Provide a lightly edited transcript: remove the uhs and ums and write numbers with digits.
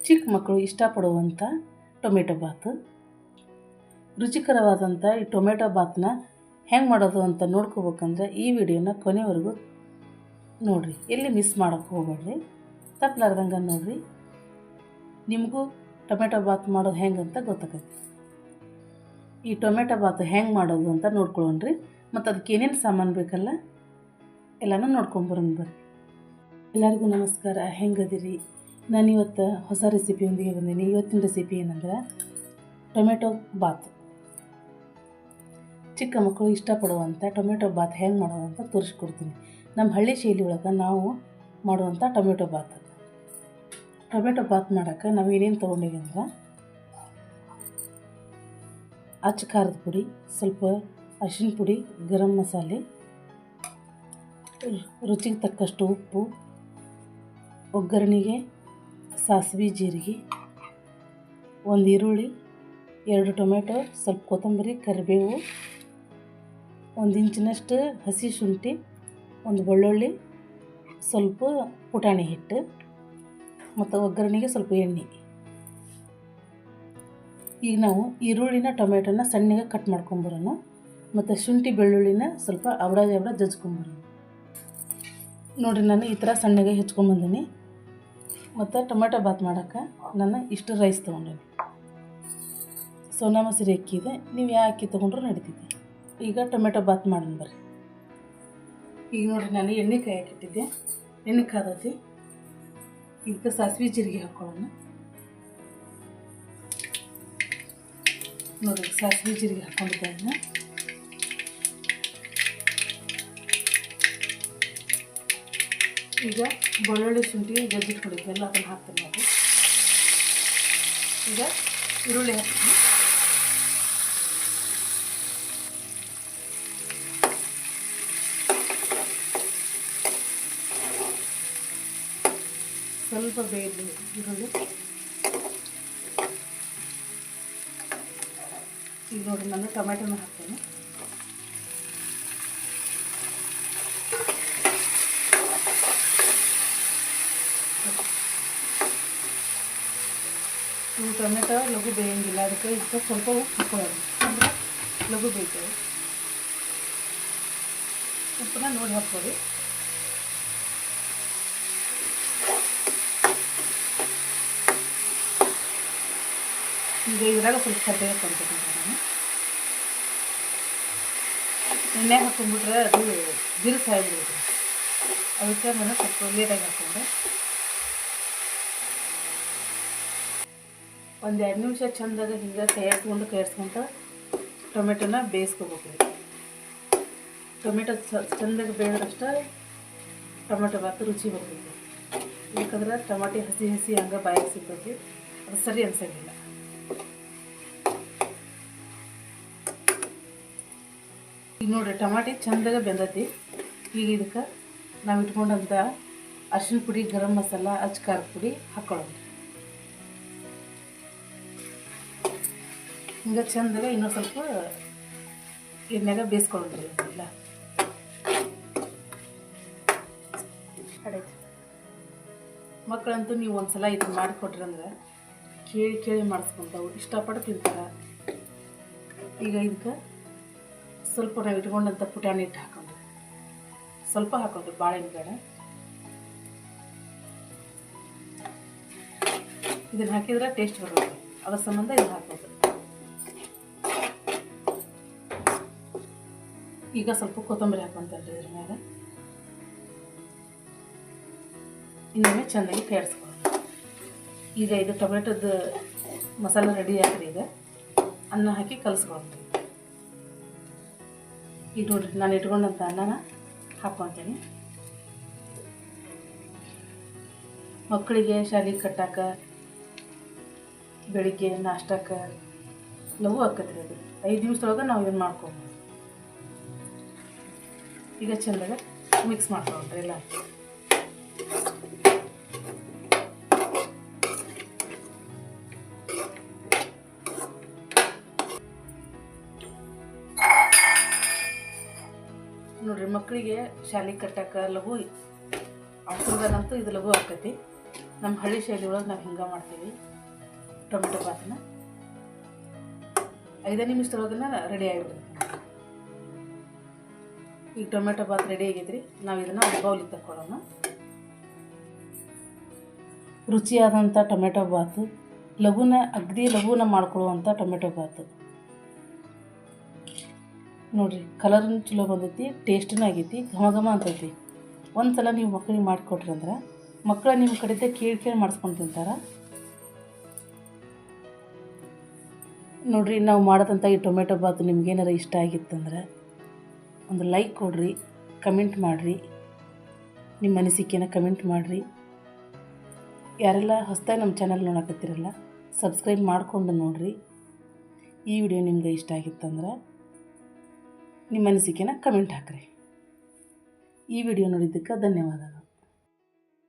ಚಿಕ್ಕ ಮಕ್ಕಳು ಇಷ್ಟಪಡುವಂಥ ಟೊಮೆಟೊ ಬಾತು. ರುಚಿಕರವಾದಂಥ ಈ ಟೊಮೆಟೊ ಬಾತನ್ನ ಹೆಂಗೆ ಮಾಡೋದು ಅಂತ ನೋಡ್ಕೋಬೇಕಂದ್ರೆ ಈ ವಿಡಿಯೋನ ಕೊನೆವರೆಗೂ ನೋಡಿರಿ, ಎಲ್ಲಿ ಮಿಸ್ ಮಾಡೋಕ್ಕೆ ಹೋಗ್ಬೇಡ್ರಿ, ತಪ್ಪಲಾರ್ದಂಗೆ ನೋಡಿರಿ. ನಿಮಗೂ ಟೊಮೆಟೊ ಬಾತ್ ಮಾಡೋದು ಹೆಂಗೆ ಅಂತ ಗೊತ್ತಾಗತ್ತೆ. ಈ ಟೊಮೆಟೊ ಬಾತು ಹೆಂಗೆ ಮಾಡೋದು ಅಂತ ನೋಡ್ಕೊಳ್ಳೋಣ್ರಿ. ಮತ್ತು ಅದಕ್ಕೆ ಏನೇನು ಸಾಮಾನು ಬೇಕಲ್ಲ ಎಲ್ಲನೂ ನೋಡ್ಕೊಂಬರೋಣ ಬರ್ರಿ. ಎಲ್ಲರಿಗೂ ನಮಸ್ಕಾರ, ಹೆಂಗದಿರಿ? ನಾನಿವತ್ತು ಹೊಸ ರೆಸಿಪಿಯೊಂದಿಗೆ ಬಂದೀನಿ. ಇವತ್ತಿನ ರೆಸಿಪಿ ಏನಂದ್ರೆ ಟೊಮೆಟೊ ಬಾತು. ಚಿಕ್ಕ ಮಕ್ಕಳು ಇಷ್ಟಪಡುವಂಥ ಟೊಮೆಟೊ ಬಾತ್ ಹೆಂಗೆ ಮಾಡೋದು ಅಂತ ತೋರಿಸ್ಕೊಡ್ತೀನಿ. ನಮ್ಮ ಹಳ್ಳಿ ಶೈಲಿ ಒಳಗೆ ನಾವು ಮಾಡುವಂಥ ಟೊಮೆಟೊ ಬಾತ್. ಟೊಮೆಟೊ ಬಾತ್ ಮಾಡೋಕ್ಕೆ ನಾವು ಏನೇನು ತೊಗೊಂಡಿವಿ ಅಂದ್ರೆ ಅಚ್ಚ ಖಾರದ ಪುಡಿ, ಸ್ವಲ್ಪ ಅರಿಶಿನ ಪುಡಿ, ಗರಂ ಮಸಾಲೆ, ರುಚಿಗೆ ತಕ್ಕಷ್ಟು ಉಪ್ಪು, ಒಗ್ಗರಣೆಗೆ ಸಾಸಿವೆ ಜೀರಿಗೆ, ಒಂದು ಈರುಳ್ಳಿ, 2 ಟೊಮೆಟೊ, ಸ್ವಲ್ಪ ಕೊತ್ತಂಬರಿ, ಕರಿಬೇವು, 1 ಇಂಚಿನಷ್ಟು ಹಸಿ ಶುಂಠಿ, ಒಂದು ಬೆಳ್ಳುಳ್ಳಿ, ಸ್ವಲ್ಪ ಪುಟಾಣಿ ಹಿಟ್ಟು ಮತ್ತು ಒಗ್ಗರಣೆಗೆ ಸ್ವಲ್ಪ ಎಣ್ಣೆ. ಈಗ ನಾವು ಈರುಳ್ಳಿನ ಟೊಮೆಟೊನ ಸಣ್ಣಗೆ ಕಟ್ ಮಾಡ್ಕೊಂಬರೋಣ ಮತ್ತು ಶುಂಠಿ ಬೆಳ್ಳುಳ್ಳಿನ ಸ್ವಲ್ಪ ಅವಡ ಜಜ್ಕೊಂಬರೋಣ. ನೋಡಿರಿ, ನಾನು ಈ ಥರ ಸಣ್ಣಗೆ ಹೆಚ್ಕೊಂಬಂದೀನಿ. ಮತ್ತು ಟೊಮೆಟೊ ಬಾತ್ ಮಾಡೋಕ್ಕೆ ನಾನು ಇಷ್ಟು ರೈಸ್ ತೊಗೊಂಡೀನಿ. ಸೋನಾ ಮಸೂರಿ ಅಕ್ಕಿ ಇದೆ, ನೀವು ಯಾವ ಅಕ್ಕಿ ತೊಗೊಂಡ್ರೂ ನಡೀತಿದೆ. ಈಗ ಟೊಮೆಟೊ ಬಾತ್ ಮಾಡೋಣ ಬರ್ರಿ. ಈಗ ನೋಡಿರಿ, ನಾನು ಎಣ್ಣೆ ಕಾಯಕ್ಕಿಟ್ಟಿದ್ದೆ, ಎಣ್ಣೆ ಕಾದತಿ. ಇದಕ್ಕೆ ಸಾಸಿವೆ ಜೀರಿಗೆ ಹಾಕ್ಕೊಳ್ಳೋಣ. ನೋಡಿರಿ, ಸಾಸಿವೆ ಜೀರಿಗೆ ಹಾಕ್ಕೊಂಡಿದ್ದೆ. ಅದನ್ನ ಈಗ ಬೆಳ್ಳುಳ್ಳಿ ಶುಂಠಿ ಜಜ್ಜಿಟ್ಕೊಂಡಿದ್ದೆ ಅದನ್ನು ಹಾಕ್ತೀನಿ ನೋಡಿ. ಈಗ ಈರುಳ್ಳಿ ಹಾಕ್ತೀನಿ. ಸ್ವಲ್ಪ ಬೇಯಲಿ ಈರುಳ್ಳಿ. ಈಗ ನೋಡಿ, ನಾನು ಟೊಮೆಟೊನ ಹಾಕ್ತೇನೆ. ಈ ಟೊಮೆಟೊ ಲಘು ಬೇಯಂಗಿಲ್ಲ, ಅದಕ್ಕೆ ಇದಕ್ಕೆ ಸ್ವಲ್ಪ ಉಪ್ಪು ಹಾಕೊಳ್ಳೋದು, ಅಂದರೆ ಲಘು ಬೇಯ್ತೇವೆ. ಉಪ್ಪನ್ನ ನೋಡಿ ಹಾಕ್ಕೊಳ್ಳಿ. ಈಗ ಇದ್ರಾಗ ಸ್ವಲ್ಪ ಕಡ್ಡೆ ಹಾಕ್ಕೊಂತೀನಿ. ನಾನು ಎಣ್ಣೆ ಹಾಕ್ಕೊಂಡ್ಬಿಟ್ರೆ ಅದು ಬಿರುಸು ಆಗಿಬಿಡುತ್ತೆ, ಅದಕ್ಕೆ ನಾನು ಸ್ವಲ್ಪ ಲೇಟಾಗಿ ಹಾಕ್ಕೊಂಡೆ. ಒಂದು 2 ನಿಮಿಷ ಚೆಂದಾಗ ಹಿಂಗೆ ಕೈ ಆಡಿಸ್ಕೊಂತ ಟೊಮೆಟೊನ ಬೇಯಿಸ್ಕೋಬೇಕು. ಟೊಮೆಟೊ ಚೆಂದಾಗಿ ಬೇಯಿದ್ರಷ್ಟೇ ಟೊಮೆಟೊ ಬಾತು ರುಚಿ ಬರ್ತೈತಿ. ಯಾಕಂದ್ರೆ ಟೊಮೆಟೊ ಹಸಿ ಹಂಗೆ ಬಾಯಿಗೆ ಸಿಗ್ತೈತಿ, ಅದು ಸರಿ ಅನ್ಸಂಗಿಲ್ಲ. ಈಗ ನೋಡಿರಿ, ಟಮಾಟಿ ಚೆಂದಾಗ ಬೆಂದೈತಿ. ಈಗ ಇದಕ್ಕೆ ನಾವು ಇಟ್ಕೊಂಡಂಥ ಅರಿಶಿನ ಪುಡಿ, ಗರಂ ಮಸಾಲ, ಅಚ್ಚ ಖಾರದ ಪುಡಿ ಹಾಕ್ಕೊಳ್ಳೋಣ. ಹಿಂಗೆ ಚೆಂದಾಗ ಇನ್ನೂ ಸ್ವಲ್ಪ ಎಣ್ಣೆಗೆ ಬೇಯಿಸ್ಕೊಳ್ಳೋದ್ರಿ. ಇಲ್ಲ ಕಡೆಗೆ ಮಕ್ಕಳಂತೂ ನೀವು ಒಂದು ಸಲ ಇದನ್ನು ಮಾಡಿಕೊಟ್ರಿ ಅಂದ್ರೆ ಕೇಳಿ ಮಾಡಿಸ್ಕೊಂತಾವು, ಇಷ್ಟಪಟ್ಟು ತಿಂತಾರೆ. ಈಗ ಇದಕ್ಕೆ ಸ್ವಲ್ಪ ನಾವು ಇಟ್ಕೊಂಡಂಥ ಪುಟಾಣಿ ಹಿಟ್ಟು ಹಾಕೊಂಡ್ರಿ, ಸ್ವಲ್ಪ ಹಾಕೊಂಡ್ರಿ, ಬಾಳೆಹಣ್ಣು ಬೇಡ. ಇದನ್ನು ಹಾಕಿದ್ರೆ ಟೇಸ್ಟ್ ಬರುತ್ತೆ, ಅದರ ಸಂಬಂಧ ಇದು ಹಾಕೋದು. ಈಗ ಸ್ವಲ್ಪ ಕೊತ್ತಂಬರಿ ಹಾಕೊಂತಲ್ರಿ ಇದ್ರ ಮೇಲೆ. ಇನ್ನೊಮ್ಮೆ ಚೆನ್ನಾಗಿ ಕೈಯಾಡಿಸ್ಕೊಳ್ಳೋಣ. ಈಗ ಇದು ಟೊಮೆಟೊದ ಮಸಾಲೆ ರೆಡಿ ಆಗ್ರಿ. ಈಗ ಅನ್ನ ಹಾಕಿ ಕಲಿಸ್ಕೊಳ್ಳೋಣ. ಈಗ ನೋಡಿರಿ, ನಾನು ಇಟ್ಕೊಂಡಂಥ ಅನ್ನನ ಹಾಕ್ಕೊತೀನಿ. ಮಕ್ಕಳಿಗೆ ಶಾಲೆಗೆ ಕಟ್ಟಾಕ, ಬೆಳಿಗ್ಗೆ ನಾಷ್ಟಕ್ಕೆ ಲಘು ಆಕತ್ರಿ. ಅದು 5 ನಿಮಿಷದೊಳಗೆ ನಾವು ಇದನ್ನು ಮಾಡ್ಕೊಬೋದು. ಈಗ ಚೆಂದಾಗ ಮಿಕ್ಸ್ ಮಾಡ್ಕೊಂಡ್ರಿ ಎಲ್ಲ. ನೋಡ್ರಿ, ಮಕ್ಕಳಿಗೆ ಶಾಲೆಗೆ ಕಟ್ಟಾಕ ಲಘು, ಅವಸರದಾಗಂತೂ ಇದು ಲಘು ಆಕೈತಿ. ನಮ್ಮ ಹಳ್ಳಿ ಶೈಲಿ ಒಳಗೆ ನಾವು ಹಿಂಗೆ ಮಾಡ್ತೀವಿ ಟೊಮೆಟೊ ಬಾತನ್ನ. 5 ನಿಮಿಷದೊಳಗನ್ನ ರೆಡಿ ಆಗಿಬಿಡುತ್ತೆ. ಈಗ ಟೊಮೆಟೊ ಬಾತ್ ರೆಡಿ ಆಗೈತ್ರಿ. ನಾವು ಇದನ್ನು ಒಂದು ಬೌಲಿಗೆ ತಗೊಳ್ಳೋಣ. ರುಚಿಯಾದಂಥ ಟೊಮೆಟೊ ಬಾತು, ಅಗದಿ ಲಘುನ ಮಾಡ್ಕೊಳ್ಳುವಂಥ ಟೊಮೆಟೊ ಬಾತು ನೋಡಿರಿ. ಕಲರ್ನು ಚಲೋ ಬಂದೈತಿ, ಟೇಸ್ಟೂ ಆಗೈತಿ, ಘಮ ಘಮ ಅಂತೈತಿ. ಒಂದು ಸಲ ನೀವು ಮಕ್ಕಳಿಗೆ ಮಾಡಿಕೊಟ್ರಿ ಅಂದ್ರೆ ಮಕ್ಕಳು ನಿಮ್ಮ ಕಡೆದೇ ಕೇಳಿ ಮಾಡಿಸ್ಕೊಂಡು ತಿಂತಾರೆ ನೋಡಿರಿ. ನಾವು ಮಾಡೋದಂಥ ಈ ಟೊಮೆಟೊ ಬಾತು ನಿಮ್ಗೇನಾರ ಇಷ್ಟ ಆಗಿತ್ತಂದ್ರೆ ಒಂದು ಲೈಕ್ ಕೊಡಿರಿ, ಕಮೆಂಟ್ ಮಾಡಿರಿ, ನಿಮ್ಮ ಅನಿಸಿಕೆನ ಕಮೆಂಟ್ ಮಾಡಿರಿ. ಯಾರೆಲ್ಲ ಹೊಸದಾಗಿ ನಮ್ಮ ಚಾನಲ್ ನೋಡಕತ್ತೀರಲ್ಲ ಸಬ್ಸ್ಕ್ರೈಬ್ ಮಾಡಿಕೊಂಡು ನೋಡಿರಿ. ಈ ವಿಡಿಯೋ ನಿಮ್ಗೆ ಇಷ್ಟ ಆಗಿತ್ತಂದ್ರೆ ನಿಮ್ಮ ಅನಿಸಿಕೆನ ಕಮೆಂಟ್ ಹಾಕಿರಿ. ಈ ವಿಡಿಯೋ ನೋಡಿದ್ದಕ್ಕೆ ಧನ್ಯವಾದಗಳು.